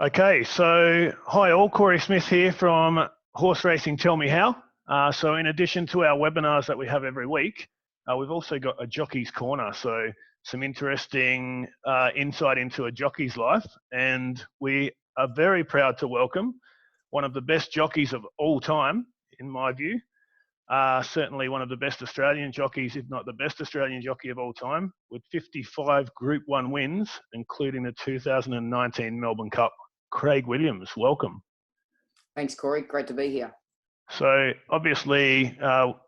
Okay, so hi all, Corey Smith here from Horse Racing Tell Me How. So in addition to our webinars that we have every week, we've also got a Jockey's Corner, so some interesting insight into a jockey's life. And we are very proud to welcome one of the best jockeys of all time, in my view. Certainly one of the best Australian jockeys, if not the best Australian jockey of all time, with 55 Group 1 wins, including the 2019 Melbourne Cup. Craig Williams, welcome. Thanks, Corey. Great to be here. So obviously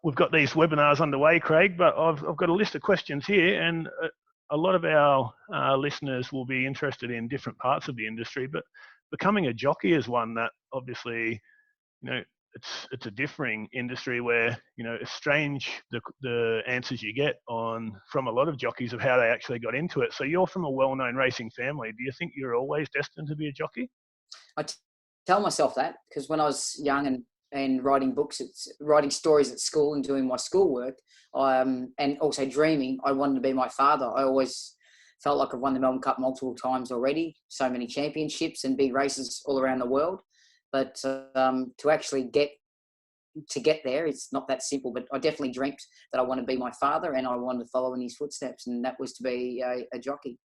we've got these webinars underway, Craig, but I've got a list of questions here, and a lot of our listeners will be interested in different parts of the industry, but becoming a jockey is one that obviously, it's a differing industry where, it's strange the answers you get from a lot of jockeys of how they actually got into it. So you're from a well-known racing family. Do you think you're always destined to be a jockey? I tell myself that because when I was young and writing books, writing stories at school and doing my schoolwork, and also dreaming, I wanted to be my father. I always felt like I've won the Melbourne Cup multiple times already, so many championships and big races all around the world. But to actually get there, it's not that simple. But I definitely dreamt that I wanted to be my father and I wanted to follow in his footsteps, and that was to be a jockey.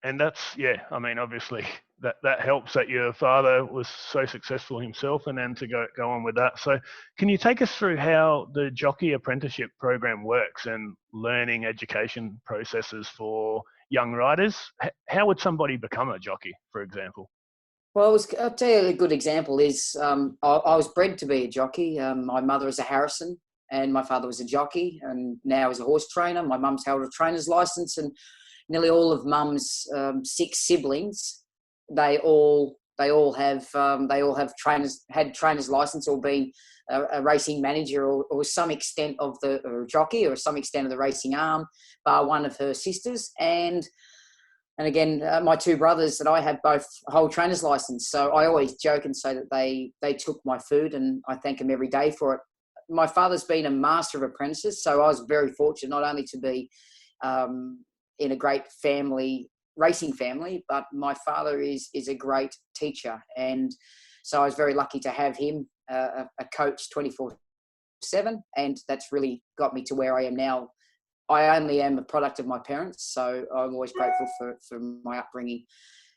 And that's, obviously that helps that your father was so successful himself and then to go on with that. So can you take us through how the jockey apprenticeship program works and learning education processes for young riders? How would somebody become a jockey, for example? Well, I'll tell you a good example is I was bred to be a jockey. My mother is a Harrison and my father was a jockey and now is a horse trainer. My mum's held a trainer's license, and nearly all of Mum's 6 siblings, they all have trainer's license or been a racing manager or some extent of or a jockey or some extent of the racing arm, bar one of her sisters. And again, my 2 brothers that I have both hold trainer's license. So I always joke and say that they took my food, and I thank them every day for it. My father's been a master of apprentices, so I was very fortunate not only to be in a great family, racing family, but my father is a great teacher. And so I was very lucky to have him, a coach 24/7. And that's really got me to where I am now. I only am a product of my parents, so I'm always grateful for my upbringing.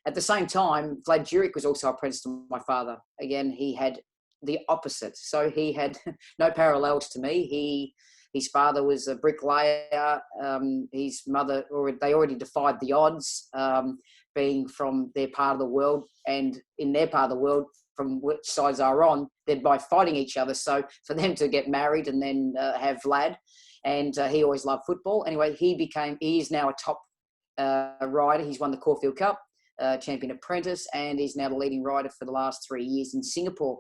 At the same time, Vlad Jurek was also apprenticed to my father. Again, he had the opposite. So he had no parallels to me. His father was a bricklayer. His mother, they already defied the odds, being from their part of the world. And in their part of the world, from which sides are on, they're by fighting each other. So for them to get married and then have Vlad, and he always loved football. Anyway, he is now a top rider. He's won the Caulfield Cup, champion apprentice, and he's now the leading rider for the last 3 years in Singapore.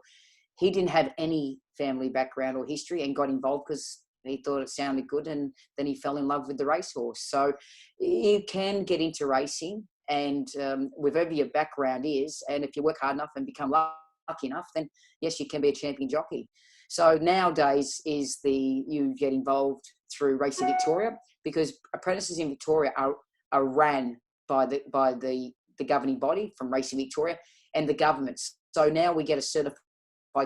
He didn't have any family background or history and got involved because he thought it sounded good, and then he fell in love with the racehorse. So you can get into racing, and wherever your background is, and if you work hard enough and become lucky enough, then yes, you can be a champion jockey. So nowadays you get involved through Racing Victoria, because apprentices in Victoria are ran by the governing body from Racing Victoria and the governments. So now we get a certified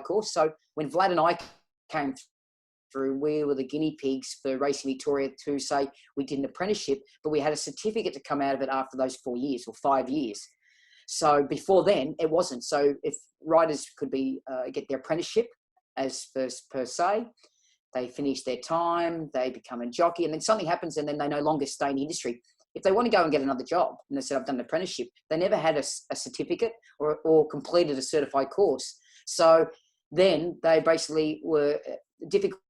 course. So when Vlad and I came through, we were the guinea pigs for Racing Victoria to say we did an apprenticeship, but we had a certificate to come out of it after those 4 years or 5 years. So before then, it wasn't. So if riders could get their apprenticeship as per se, they finish their time, they become a jockey, and then something happens and then they no longer stay in the industry. If they want to go and get another job and they said, I've done an apprenticeship, they never had a certificate or completed a certified course. So then they basically were difficult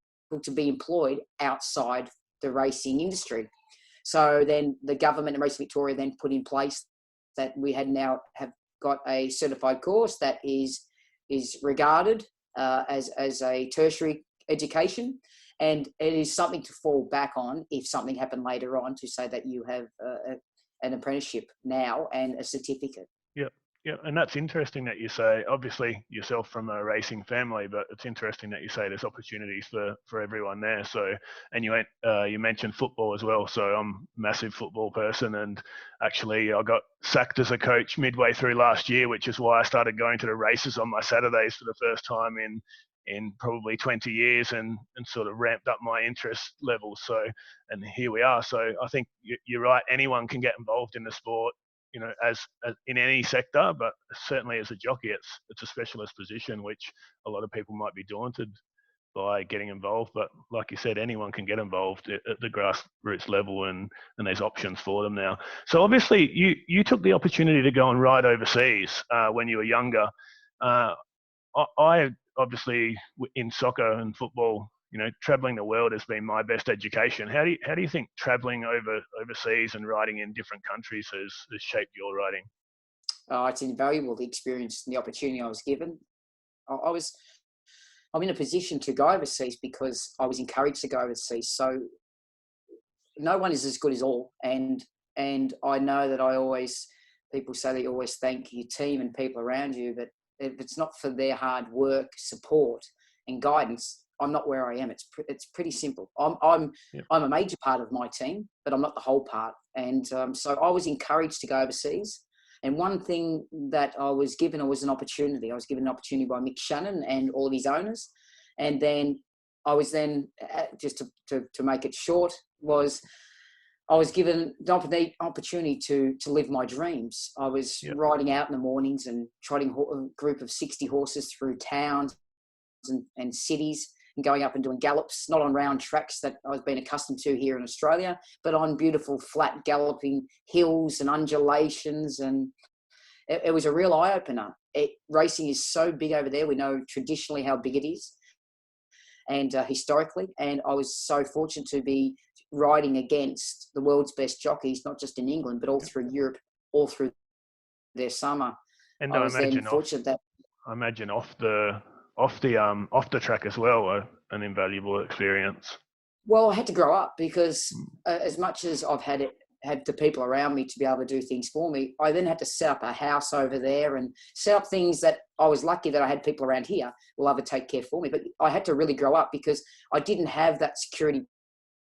to be employed outside the racing industry. So then the government and Racing Victoria then put in place that we have got a certified course that is regarded as a tertiary education, and it is something to fall back on if something happened later on, to say that you have an apprenticeship now and a certificate. Yep. Yeah, and that's interesting that you say, obviously yourself from a racing family, but it's interesting that you say there's opportunities for everyone there. So, and you mentioned football as well. So I'm a massive football person, and actually I got sacked as a coach midway through last year, which is why I started going to the races on my Saturdays for the first time in probably 20 years, and sort of ramped up my interest level. So, and here we are. So I think you're right. Anyone can get involved in the sport, as in any sector, but certainly as a jockey, it's a specialist position, which a lot of people might be daunted by getting involved. But like you said, anyone can get involved at the grassroots level, and there's options for them now. So obviously, you took the opportunity to go and ride overseas when you were younger. I obviously, in soccer and football, traveling the world has been my best education. How do you think traveling overseas and riding in different countries has shaped your riding? It's invaluable, the experience and the opportunity I was given. I'm in a position to go overseas because I was encouraged to go overseas. So no one is as good as all, and I know that people say that you always thank your team and people around you, but if it's not for their hard work, support, and guidance, I'm not where I am. It's pretty simple. I'm a major part of my team, but I'm not the whole part. And so I was encouraged to go overseas. And one thing that I was given was an opportunity. I was given an opportunity by Mick Shannon and all of his owners. And then I was just to make it short, I was given the opportunity to live my dreams. I was riding out in the mornings and trotting a group of 60 horses through towns and cities, and going up and doing gallops, not on round tracks that I've been accustomed to here in Australia, but on beautiful flat galloping hills and undulations. And it was a real eye-opener. Racing is so big over there. We know traditionally how big it is, and historically. And I was so fortunate to be riding against the world's best jockeys, not just in England, but all through Europe, all through their summer. And I was then fortunate that I imagine off the track as well, an invaluable experience. Well, I had to grow up because as much as I've had the people around me to be able to do things for me, I then had to set up a house over there and set up things that I was lucky that I had people around here will ever take care for me. But I had to really grow up because I didn't have that security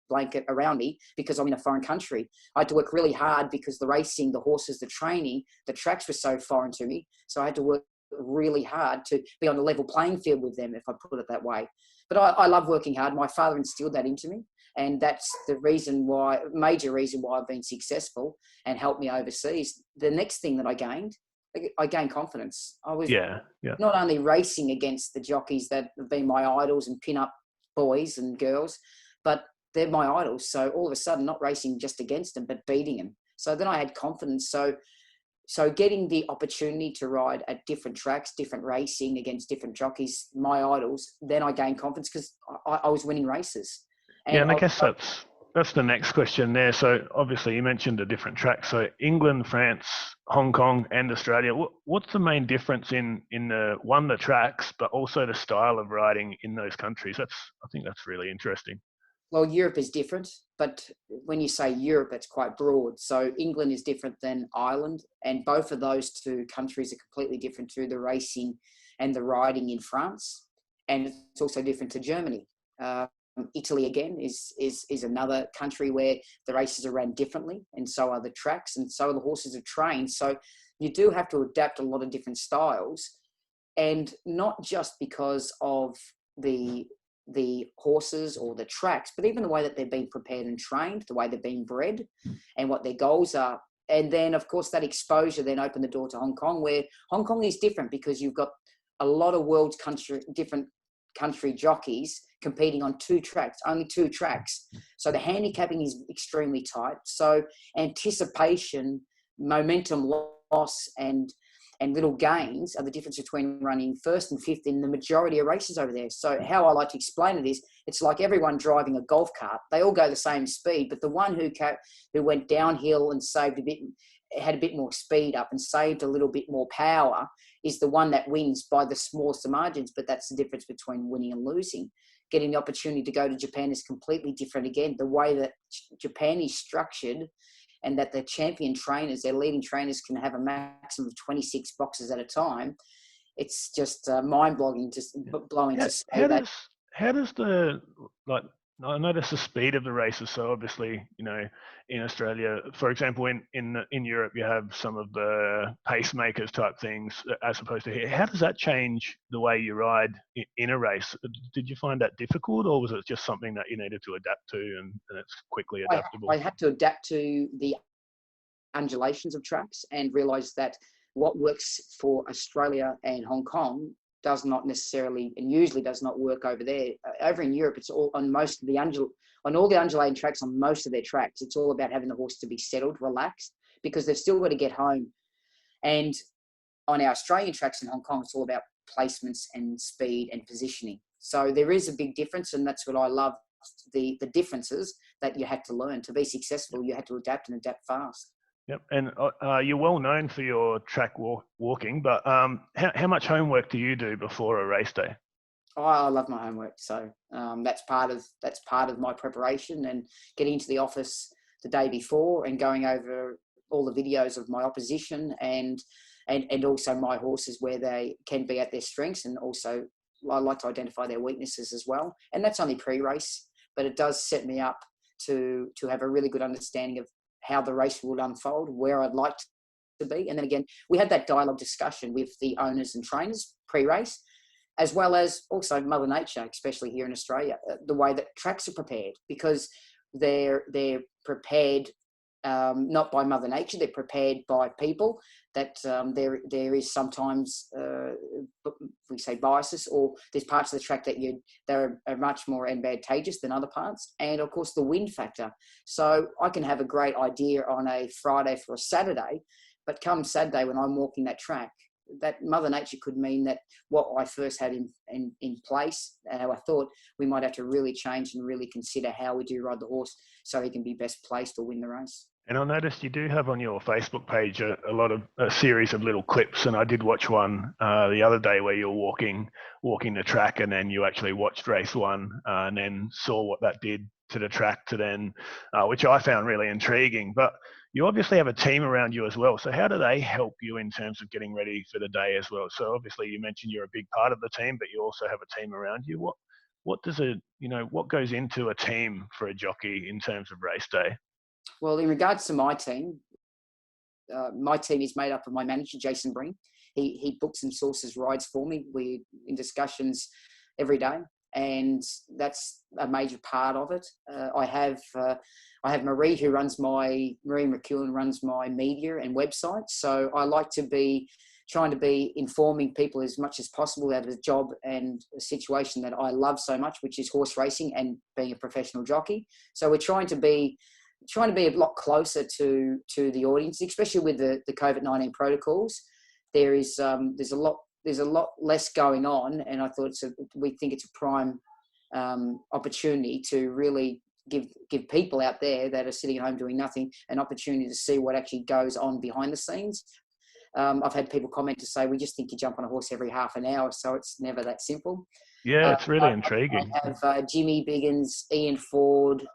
blanket around me because I'm in a foreign country. I had to work really hard because the racing, the horses, the training, the tracks were so foreign to me. So I had to work really hard to be on a level playing field with them, if I put it that way. But I love working hard. My father instilled that into me. And that's the major reason why I've been successful and helped me overseas. The next thing that I gained confidence. I was not only racing against the jockeys that have been my idols and pin-up boys and girls, but they're my idols. So all of a sudden, not racing just against them, but beating them. So then I had confidence. So getting the opportunity to ride at different tracks, different racing against different jockeys, my idols, then I gained confidence because I was winning races. And I guess that's the next question there. So obviously you mentioned the different tracks. So England, France, Hong Kong, and Australia. What's the main difference in the tracks, but also the style of riding in those countries? I think that's really interesting. Well, Europe is different, but when you say Europe, it's quite broad. So England is different than Ireland, and both of those two countries are completely different to the racing and the riding in France, and it's also different to Germany. Italy again is another country where the races are run differently, and so are the tracks, and so the horses are trained. So you do have to adapt a lot of different styles, and not just because of the horses or the tracks, but even the way that they're being prepared and trained, the way they're being bred, and what their goals are. And then, of course, that exposure then opened the door to Hong Kong, where Hong Kong is different because you've got a lot of different country jockeys competing on only two tracks. So the handicapping is extremely tight. So anticipation, momentum loss, and little gains are the difference between running first and fifth in the majority of races over there. So how I like to explain it is, it's like everyone driving a golf cart. They all go the same speed, but the one who went downhill and had a bit more speed up and saved a little bit more power is the one that wins by the smallest of margins. But that's the difference between winning and losing. Getting the opportunity to go to Japan is completely different again. The way that Japan is structured and that the champion trainers, their leading trainers, can have a maximum of 26 boxes at a time. It's just mind-blowing to say that. How does the, like, I notice the speed of the races. So obviously, in Australia, for example, in Europe, you have some of the pacemakers type things as opposed to here. How does that change the way you ride in a race? Did you find that difficult, or was it just something that you needed to adapt to and it's quickly adaptable? I had to adapt to the undulations of tracks and realize that what works for Australia and Hong Kong does not necessarily, and usually does not work over there. Over in Europe, it's all on most of the on all the undulating tracks, on most of their tracks, it's all about having the horse to be settled, relaxed, because they've still got to get home. And on our Australian tracks in Hong Kong, it's all about placements and speed and positioning. So there is a big difference, and that's what I love, the differences that you had to learn. To be successful, you had to adapt and adapt fast. Yep, and you're well known for your track walking, but how much homework do you do before a race day? Oh, I love my homework, so that's part of my preparation, and getting into the office the day before and going over all the videos of my opposition and also my horses, where they can be at their strengths, and also I like to identify their weaknesses as well. And that's only pre-race, but it does set me up to have a really good understanding of how the race would unfold, where I'd like to be. And then again, we had that dialogue discussion with the owners and trainers pre-race, as well as also Mother Nature, especially here in Australia, the way that tracks are prepared, because they're prepared not by Mother Nature, they're prepared by people. That there is sometimes we say biases, or there's parts of the track that they're much more advantageous than other parts, and of course the wind factor. So I can have a great idea on a Friday for a Saturday, but come Saturday when I'm walking that track, that Mother Nature could mean that what I first had in place, how I thought, we might have to really change and really consider how we do ride the horse so he can be best placed to win the race. And I noticed you do have on your Facebook page a series of little clips, and I did watch one the other day where you're walking the track, and then you actually watched race one and then saw what that did to the track to then, which I found really intriguing. But you obviously have a team around you as well. So how do they help you in terms of getting ready for the day as well? So obviously you mentioned you're a big part of the team, but you also have a team around you. What goes into a team for a jockey in terms of race day? Well, in regards to my team is made up of my manager, Jason Breen. He books and sources rides for me. We're in discussions every day, and that's a major part of it. I have Marie, Marie McEwen runs my media and website. So I like to be trying to be informing people as much as possible about a job and a situation that I love so much, which is horse racing and being a professional jockey. So we're trying to be a lot closer to the audience, especially with the COVID-19 protocols. There's a lot less going on, and I thought we think it's a prime opportunity to really give people out there that are sitting at home doing nothing an opportunity to see what actually goes on behind the scenes. I've had people comment to say, we just think you jump on a horse every half an hour, so it's never that simple. Yeah, it's really intriguing. I have Jimmy Biggins, Ian Ford,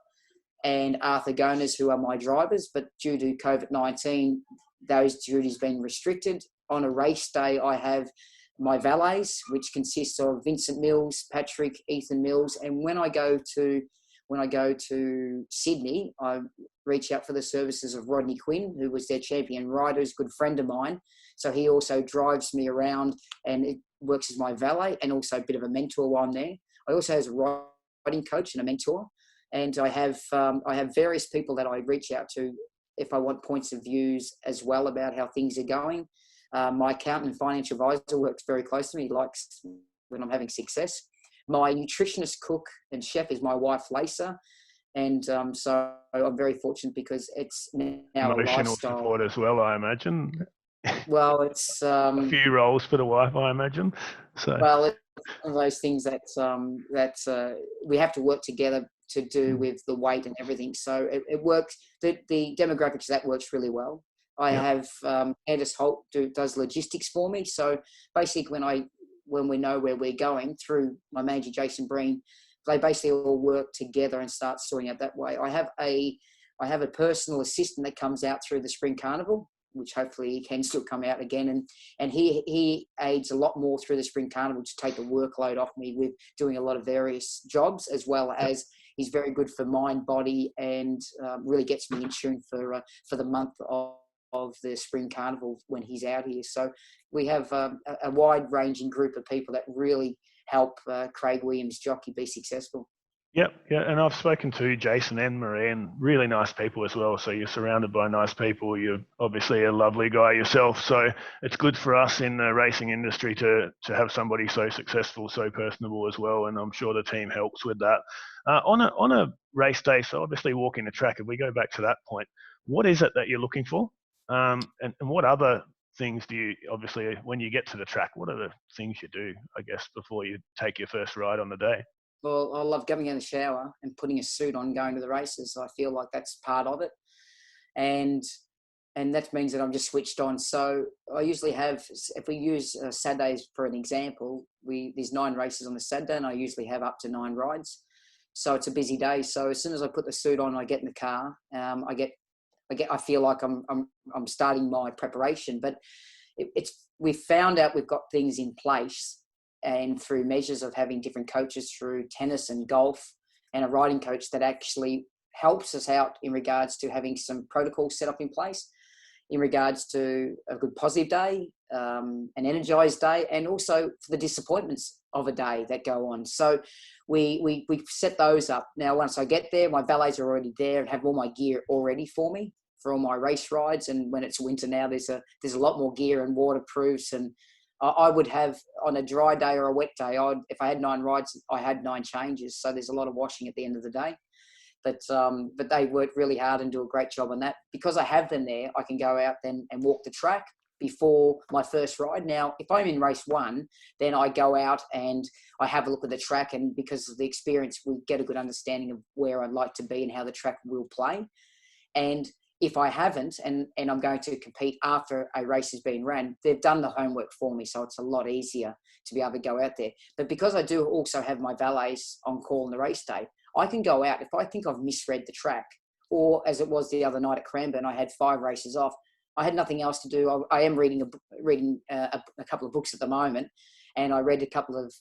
and Arthur Goners, who are my drivers, but due to COVID-19, those duties been restricted. On a race day, I have my valets, which consists of Vincent Mills, Patrick, Ethan Mills, and when I go to Sydney, I reach out for the services of Rodney Quinn, who was their champion rider, who's a good friend of mine. So he also drives me around, and it works as my valet and also a bit of a mentor while I'm there. I also have a riding coach and a mentor. And I have various people that I reach out to if I want points of views as well about how things are going. My accountant and financial advisor works very close to me. He likes when I'm having success. My nutritionist, cook, and chef is my wife, Lisa. And so I'm very fortunate because it's now emotional a lifestyle. Support as well, I imagine. Well, it's a few roles for the wife, I imagine. So well, it's one of those things that we have to work together to do with the weight and everything. So it works. The demographics of that works really well. I have Candice Holt does logistics for me. So basically, when we know where we're going through my manager Jason Breen, they basically all work together and start sorting out that way. I have a I have a personal assistant that comes out through the Spring Carnival, which hopefully he can still come out again. And he aids a lot more through the Spring Carnival to take the workload off me with doing a lot of various jobs, as well as he's very good for mind, body, and really gets me in tune for the month of the Spring Carnival when he's out here. So we have a wide-ranging group of people that really help Craig Williams' jockey be successful. Yep, yeah, and I've spoken to Jason and Marie, and really nice people as well. So you're surrounded by nice people. You're obviously a lovely guy yourself. So it's good for us in the racing industry to have somebody so successful, so personable as well. And I'm sure the team helps with that. On a race day, so obviously walking the track, if we go back to that point, what is it that you're looking for? And what other things do you, obviously, when you get to the track, what are the things you do, I guess, before you take your first ride on the day? Well, I love going in the shower and putting a suit on, going to the races. I feel like that's part of it. And that means that I'm just switched on. So I usually have, if we use Saturdays for an example, there's 9 races on the Saturday, and I usually have up to 9 rides. So it's a busy day. So as soon as I put the suit on, I get in the car. I feel like I'm starting my preparation. But we've found out we've got things in place, and through measures of having different coaches through tennis and golf and a riding coach that actually helps us out in regards to having some protocols set up in place in regards to a good positive day, an energized day, and also for the disappointments of a day that go on. So we set those up. Now, once I get there, my valets are already there and have all my gear already for me for all my race rides. And when it's winter now, there's a lot more gear and waterproofs, and I would have, on a dry day or a wet day, if I had 9 rides, I had 9 changes. So there's a lot of washing at the end of the day. But they work really hard and do a great job on that. Because I have them there, I can go out then and walk the track before my first ride. Now, if I'm in race 1, then I go out and I have a look at the track. And because of the experience, we get a good understanding of where I'd like to be and how the track will play. And if I haven't, and I'm going to compete after a race has been ran, they've done the homework for me, so it's a lot easier to be able to go out there. But because I do also have my valets on call on the race day, I can go out if I think I've misread the track, or as it was the other night at Cranbourne, I had 5 races off. I had nothing else to do. I am reading a couple of books at the moment, and I read a couple of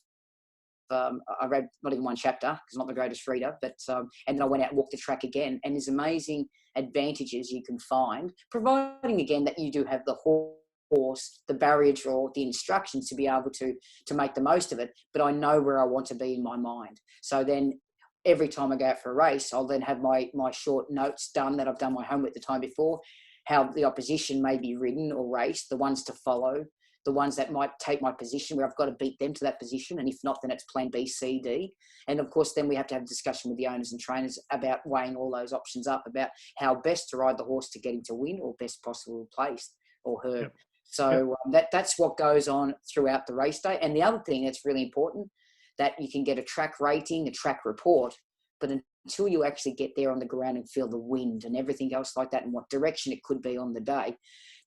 I read not even one chapter because I'm not the greatest reader, but and then I went out and walked the track again. And there's amazing advantages you can find, providing again that you do have the horse, the barrier or the instructions to be able to make the most of it. But I know where I want to be in my mind. So then every time I go out for a race, I'll then have my short notes done that I've done my homework the time before, how the opposition may be ridden or raced, the ones to follow, the ones that might take my position where I've got to beat them to that position. And if not, then it's plan B, C, D. And of course, then we have to have a discussion with the owners and trainers about weighing all those options up, about how best to ride the horse to get him to win or best possible place or her. Yep. So that's what goes on throughout the race day. And the other thing that's really important, that you can get a track rating, a track report, but until you actually get there on the ground and feel the wind and everything else like that and what direction it could be on the day,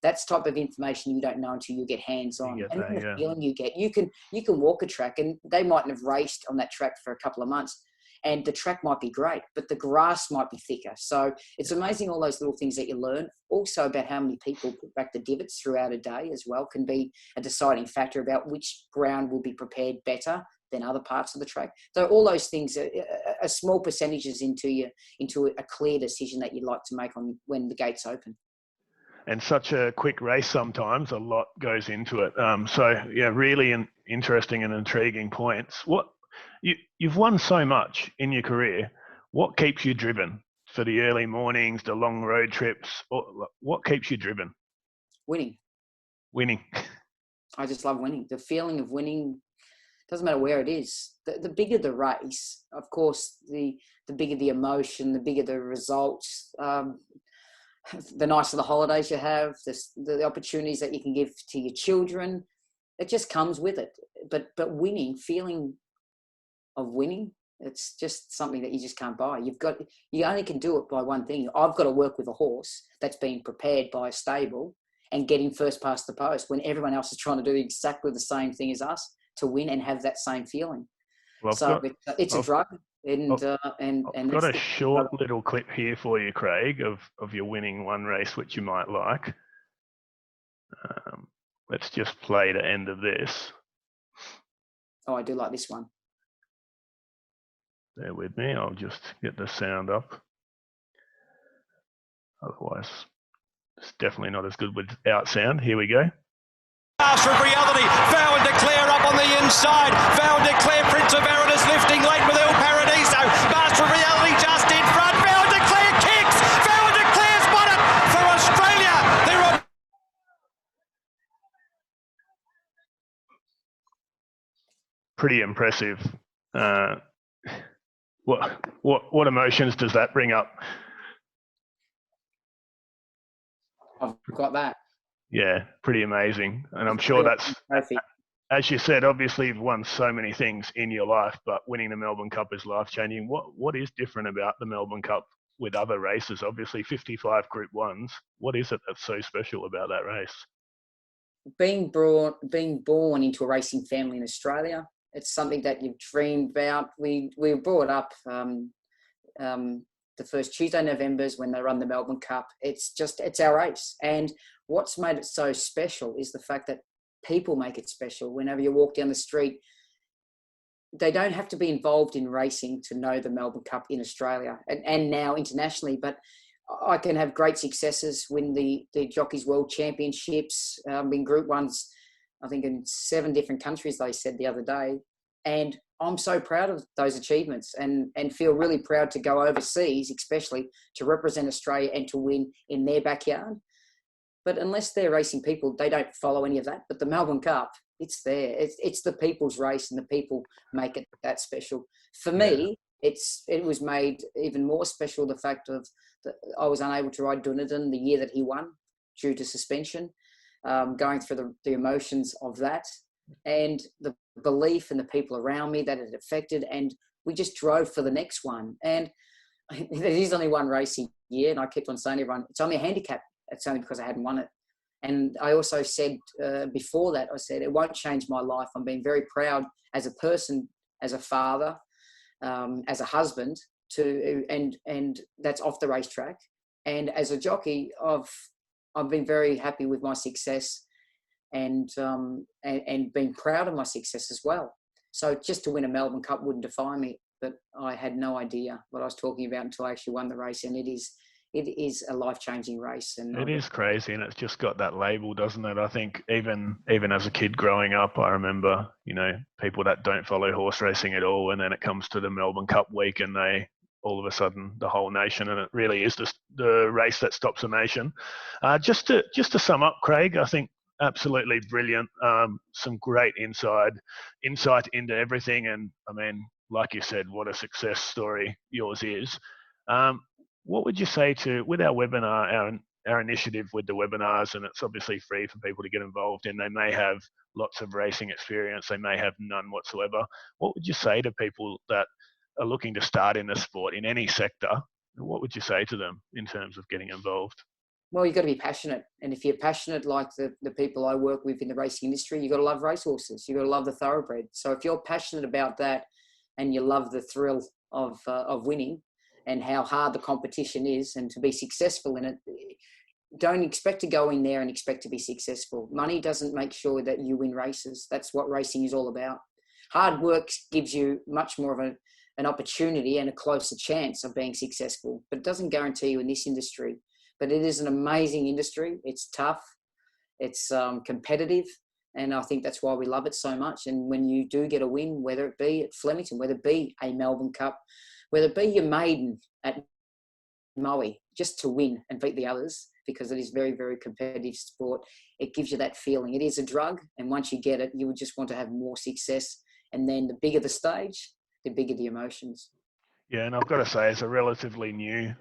that's type of information you don't know until you get hands-on. And then the feeling you get, you can walk a track, and they mightn't have raced on that track for a couple of months, and the track might be great, but the grass might be thicker. So it's amazing all those little things that you learn. Also about how many people put back the divots throughout a day as well can be a deciding factor about which ground will be prepared better than other parts of the track. So all those things are small percentages into a clear decision that you'd like to make on when the gates open. And such a quick race sometimes, a lot goes into it. Really interesting and intriguing points. You've won so much in your career. What keeps you driven for the early mornings, the long road trips? What keeps you driven? Winning. I just love winning. The feeling of winning, doesn't matter where it is. The bigger the race, of course, the bigger the emotion, the bigger the results, the nicer the holidays you have, the opportunities that you can give to your children. It just comes with it. But winning, feeling of winning, it's just something that you just can't buy. You only can do it by one thing. I've got to work with a horse that's been prepared by a stable and get him first past the post when everyone else is trying to do exactly the same thing as us to win and have that same feeling. Well, so it's a drug. And I've got a short little clip here for you, Craig, of you winning one race, which you might like. Let's just play the end of this. Oh, I do like this one. Bear with me. I'll just get the sound up. Otherwise, it's definitely not as good without sound. Here we go. Master of Reality, Vow and Declare up on the inside. Vow and Declare, Prince of Erin is lifting late with El Paradiso. Master of Reality just in front. Vow and Declare kicks. Vow and Declare's won it for Australia. They're on. Pretty impressive. What emotions does that bring up? I've got that. Yeah, pretty amazing. And I'm sure that's, as you said, obviously you've won so many things in your life, but winning the Melbourne Cup is life-changing. What is different about the Melbourne Cup with other races? Obviously 55 Group 1s. What is it that's so special about that race? Being born into a racing family in Australia, it's something that you've dreamed about. We were brought up the first Tuesday Novembers when they run the Melbourne Cup. It's our race. And what's made it so special is the fact that people make it special. Whenever you walk down the street, they don't have to be involved in racing to know the Melbourne Cup in Australia and now internationally. But I can have great successes, win the Jockeys World Championships, in Group 1s, I think in 7 different countries, they said the other day. And I'm so proud of those achievements and feel really proud to go overseas, especially to represent Australia and to win in their backyard. But unless they're racing people, they don't follow any of that. But the Melbourne Cup, it's there. It's the people's race, and the people make it that special. For me, it was made even more special, the fact of that I was unable to ride Dunedin the year that he won due to suspension, going through the emotions of that and the belief in the people around me that it affected. And we just drove for the next one. And there is only one race a year, and I kept on saying to everyone, it's only a handicap. It's only because I hadn't won it. And I also said before that, I said, it won't change my life. I'm being very proud as a person, as a father, as a husband, and that's off the racetrack. And as a jockey, I've been very happy with my success and been proud of my success as well. So just to win a Melbourne Cup wouldn't define me, but I had no idea what I was talking about until I actually won the race. And it is a life-changing race. And it is crazy, and it's just got that label, doesn't it? I think even as a kid growing up, I remember, people that don't follow horse racing at all, and then it comes to the Melbourne Cup week and they all of a sudden the whole nation, and it really is just the race that stops a nation. Just to sum up, Craig, I think absolutely brilliant. Some great insight into everything, and I mean, like you said, what a success story yours is. What would you say with our webinar, our initiative with the webinars, and it's obviously free for people to get involved in? They may have lots of racing experience, they may have none whatsoever. What would you say to people that are looking to start in the sport in any sector? What would you say to them in terms of getting involved? Well, you've got to be passionate. And if you're passionate like the people I work with in the racing industry, you've got to love racehorses. You've got to love the thoroughbred. So if you're passionate about that and you love the thrill of winning and how hard the competition is and to be successful in it, don't expect to go in there and expect to be successful. Money doesn't make sure that you win races. That's what racing is all about. Hard work gives you much more of an opportunity and a closer chance of being successful, but it doesn't guarantee you in this industry. But it is an amazing industry. It's tough. It's competitive. And I think that's why we love it so much. And when you do get a win, whether it be at Flemington, whether it be a Melbourne Cup, whether it be your maiden at Maui, just to win and beat the others, because it is very, very competitive sport, it gives you that feeling. It is a drug. And once you get it, you would just want to have more success. And then the bigger the stage, the bigger the emotions. Yeah, and I've got to say, as a relatively new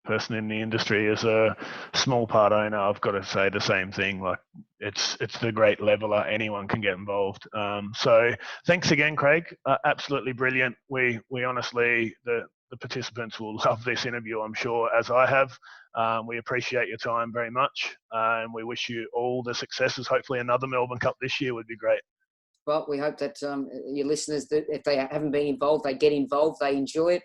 person in the industry, as a small part owner, I've got to say the same thing. Like, it's the great leveler. Anyone can get involved. So thanks again, Craig. Absolutely brilliant. We honestly, the participants will love this interview, I'm sure, as I have. We appreciate your time very much, and we wish you all the successes. Hopefully another Melbourne Cup this year would be great. well, we hope that your listeners, that if they haven't been involved, they get involved, they enjoy it.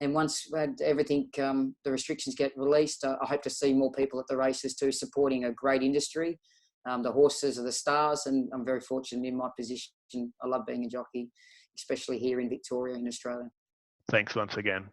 And once everything, the restrictions get released, I hope to see more people at the races too, supporting a great industry. The horses are the stars, and I'm very fortunate in my position. I love being a jockey, especially here in Victoria, in Australia. Thanks once again.